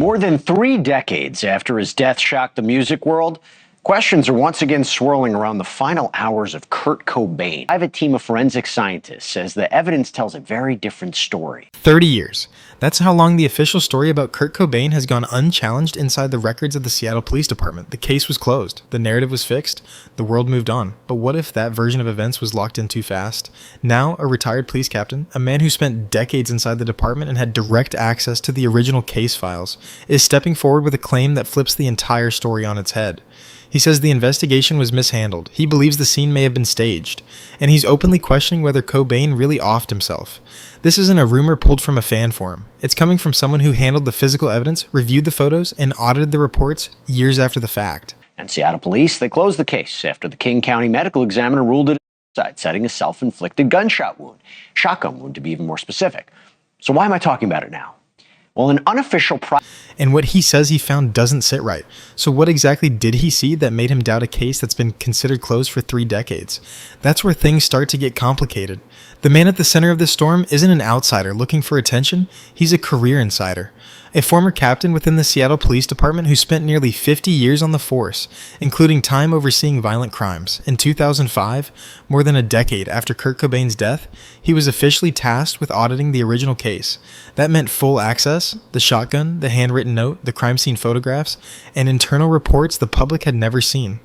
More than 3 decades after his death shocked the music world, questions are once again swirling around the final hours of Kurt Cobain. A private team of forensic scientists says the evidence tells a very different story. 30 years. That's how long the official story about Kurt Cobain has gone unchallenged inside the records of the Seattle Police Department. The case was closed. The narrative was fixed. The world moved on. But what if that version of events was locked in too fast? Now, a retired police captain, a man who spent decades inside the department and had direct access to the original case files, is stepping forward with a claim that flips the entire story on its head. He says the investigation was mishandled. He believes the scene may have been staged, and he's openly questioning whether Cobain really offed himself. This isn't a rumor pulled from a fan forum. It's coming from someone who handled the physical evidence, reviewed the photos, and audited the reports years after the fact. And Seattle police, they closed the case after the King County medical examiner ruled it suicide, citing a self-inflicted gunshot wound. Shotgun wound, to be even more specific. So why am I talking about it now? Well, an unofficial and what he says he found doesn't sit right. So what exactly did he see that made him doubt a case that's been considered closed for 3 decades? That's where things start to get complicated. The man at the center of this storm isn't an outsider looking for attention, he's a career insider. A former captain within the Seattle Police Department who spent nearly 50 years on the force, including time overseeing violent crimes. In 2005, more than a decade after Kurt Cobain's death, he was officially tasked with auditing the original case. That meant full access, the shotgun, the handwritten note, the crime scene photographs, and internal reports the public had never seen.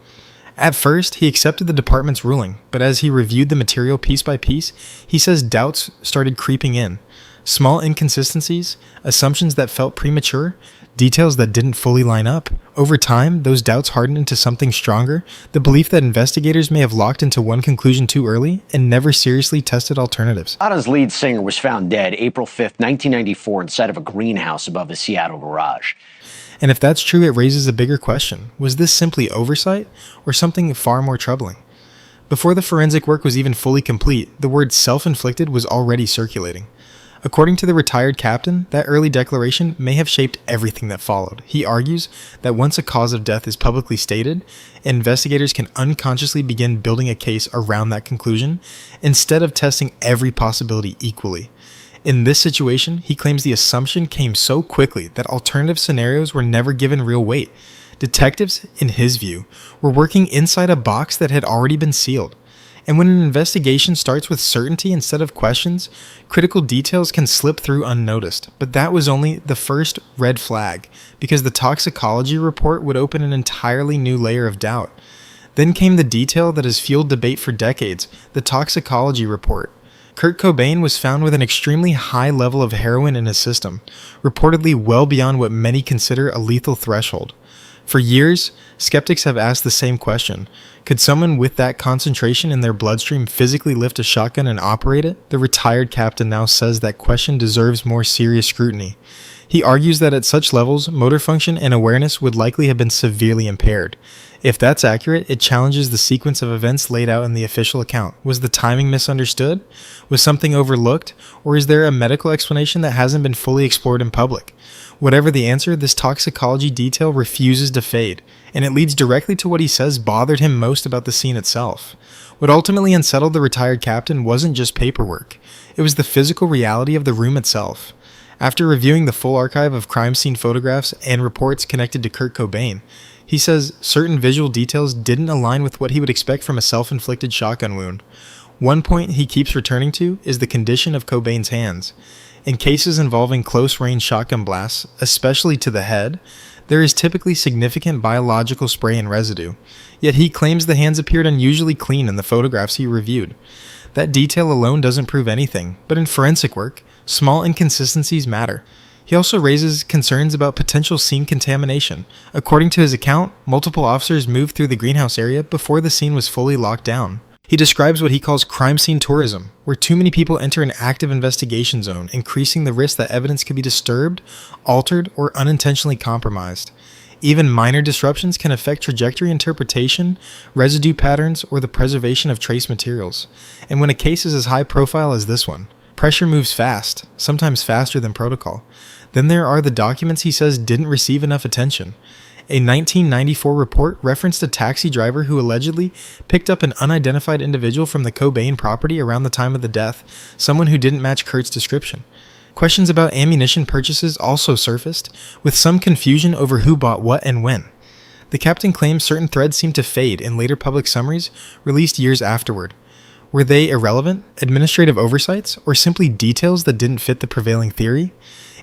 At first, he accepted the department's ruling, but as he reviewed the material piece by piece, he says doubts started creeping in. Small inconsistencies, assumptions that felt premature, details that didn't fully line up. Over time, those doubts hardened into something stronger, the belief that investigators may have locked into one conclusion too early and never seriously tested alternatives. Nirvana's lead singer was found dead April 5th, 1994 inside of a greenhouse above his Seattle garage. And if that's true, it raises a bigger question. Was this simply oversight or something far more troubling? Before the forensic work was even fully complete, the word self-inflicted was already circulating. According to the retired captain, that early declaration may have shaped everything that followed. He argues that once a cause of death is publicly stated, investigators can unconsciously begin building a case around that conclusion instead of testing every possibility equally. In this situation, he claims the assumption came so quickly that alternative scenarios were never given real weight. Detectives, in his view, were working inside a box that had already been sealed. And when an investigation starts with certainty instead of questions, critical details can slip through unnoticed. But that was only the first red flag, because the toxicology report would open an entirely new layer of doubt. Then came the detail that has fueled debate for decades, the toxicology report. Kurt Cobain was found with an extremely high level of heroin in his system, reportedly well beyond what many consider a lethal threshold. For years, skeptics have asked the same question. Could someone with that concentration in their bloodstream physically lift a shotgun and operate it? The retired captain now says that question deserves more serious scrutiny. He argues that at such levels, motor function and awareness would likely have been severely impaired. If that's accurate, it challenges the sequence of events laid out in the official account. Was the timing misunderstood? Was something overlooked? Or is there a medical explanation that hasn't been fully explored in public? Whatever the answer, this toxicology detail refuses to fade, and it leads directly to what he says bothered him most about the scene itself. What ultimately unsettled the retired captain wasn't just paperwork. It was the physical reality of the room itself. After reviewing the full archive of crime scene photographs and reports connected to Kurt Cobain, he says certain visual details didn't align with what he would expect from a self-inflicted shotgun wound. One point he keeps returning to is the condition of Cobain's hands. In cases involving close-range shotgun blasts, especially to the head, there is typically significant biological spray and residue, yet he claims the hands appeared unusually clean in the photographs he reviewed. That detail alone doesn't prove anything, but in forensic work, small inconsistencies matter. He also raises concerns about potential scene contamination. According to his account, multiple officers moved through the greenhouse area before the scene was fully locked down. He describes what he calls crime scene tourism, where too many people enter an active investigation zone, increasing the risk that evidence could be disturbed, altered, or unintentionally compromised. Even minor disruptions can affect trajectory interpretation, residue patterns, or the preservation of trace materials. And when a case is as high profile as this one, pressure moves fast, sometimes faster than protocol. Then there are the documents he says didn't receive enough attention. A 1994 report referenced a taxi driver who allegedly picked up an unidentified individual from the Cobain property around the time of the death, someone who didn't match Kurt's description. Questions about ammunition purchases also surfaced, with some confusion over who bought what and when. The captain claims certain threads seemed to fade in later public summaries released years afterward. Were they irrelevant, administrative oversights, or simply details that didn't fit the prevailing theory?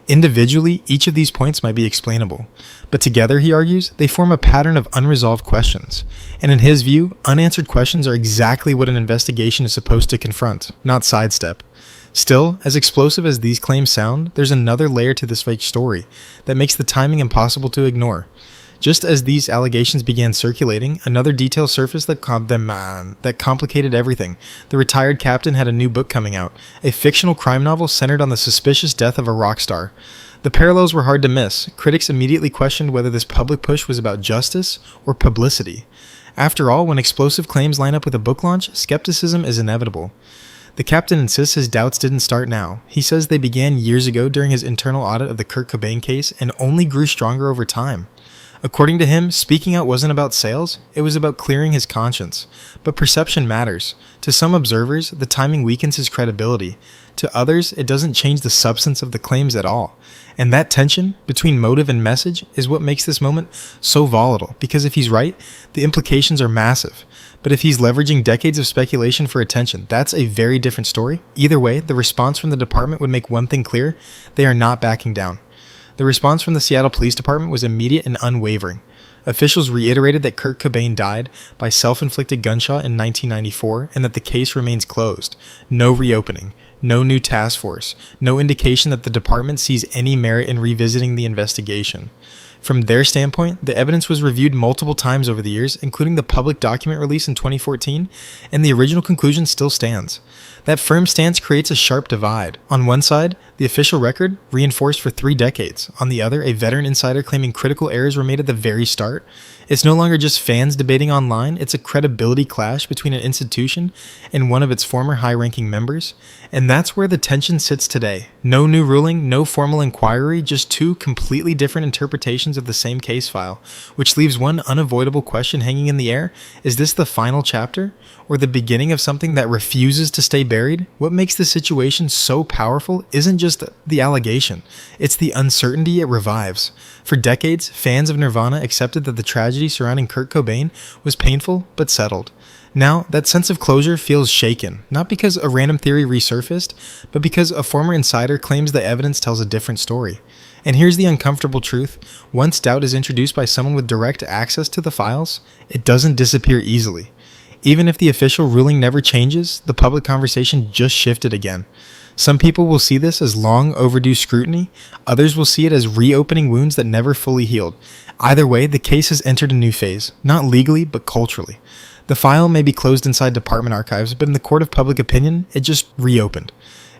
Individually, each of these points might be explainable, but together, he argues, they form a pattern of unresolved questions. And in his view, unanswered questions are exactly what an investigation is supposed to confront, not sidestep. Still, as explosive as these claims sound, there's another layer to this fake story that makes the timing impossible to ignore. Just as these allegations began circulating, another detail surfaced that complicated everything. The retired captain had a new book coming out, a fictional crime novel centered on the suspicious death of a rock star. The parallels were hard to miss. Critics immediately questioned whether this public push was about justice or publicity. After all, when explosive claims line up with a book launch, skepticism is inevitable. The captain insists his doubts didn't start now. He says they began years ago during his internal audit of the Kurt Cobain case and only grew stronger over time. According to him, speaking out wasn't about sales, it was about clearing his conscience. But perception matters. To some observers, the timing weakens his credibility. To others, it doesn't change the substance of the claims at all. And that tension between motive and message is what makes this moment so volatile, because if he's right, the implications are massive. But if he's leveraging decades of speculation for attention, that's a very different story. Either way, the response from the department would make one thing clear: they are not backing down. The response from the Seattle Police Department was immediate and unwavering. Officials reiterated that Kurt Cobain died by self-inflicted gunshot in 1994 and that the case remains closed. No reopening, no new task force, no indication that the department sees any merit in revisiting the investigation. From their standpoint, the evidence was reviewed multiple times over the years, including the public document release in 2014, and the original conclusion still stands. That firm stance creates a sharp divide. On one side, the official record, reinforced for 3 decades. On the other, a veteran insider claiming critical errors were made at the very start. It's no longer just fans debating online, it's a credibility clash between an institution and one of its former high-ranking members. And that's where the tension sits today. No new ruling, no formal inquiry, just 2 completely different interpretations of the same case file, which leaves one unavoidable question hanging in the air. Is this the final chapter, or the beginning of something that refuses to stay buried? What makes the situation so powerful isn't just the allegation, it's the uncertainty it revives. For decades, fans of Nirvana accepted that the tragedy surrounding Kurt Cobain was painful but settled. Now, that sense of closure feels shaken, not because a random theory resurfaced, but because a former insider claims the evidence tells a different story. And here's the uncomfortable truth: once doubt is introduced by someone with direct access to the files, it doesn't disappear easily. Even if the official ruling never changes, the public conversation just shifted again. Some people will see this as long overdue scrutiny, others will see it as reopening wounds that never fully healed. Either way, the case has entered a new phase, not legally, but culturally. The file may be closed inside department archives, but in the court of public opinion, it just reopened.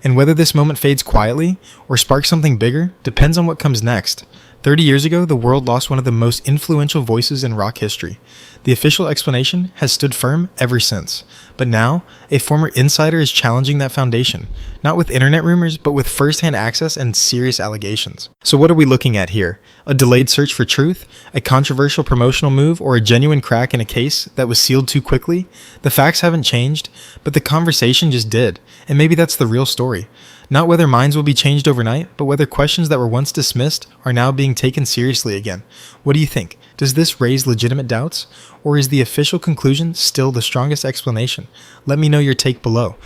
And whether this moment fades quietly or sparks something bigger depends on what comes next. 30 years ago, the world lost one of the most influential voices in rock history. The official explanation has stood firm ever since. But now, a former insider is challenging that foundation, not with internet rumors, but with first-hand access and serious allegations. So what are we looking at here? A delayed search for truth? A controversial promotional move? Or a genuine crack in a case that was sealed too quickly? The facts haven't changed, but the conversation just did. And maybe that's the real story. Not whether minds will be changed overnight, but whether questions that were once dismissed are now being taken seriously again. What do you think? Does this raise legitimate doubts? Or is the official conclusion still the strongest explanation? Let me know your take below.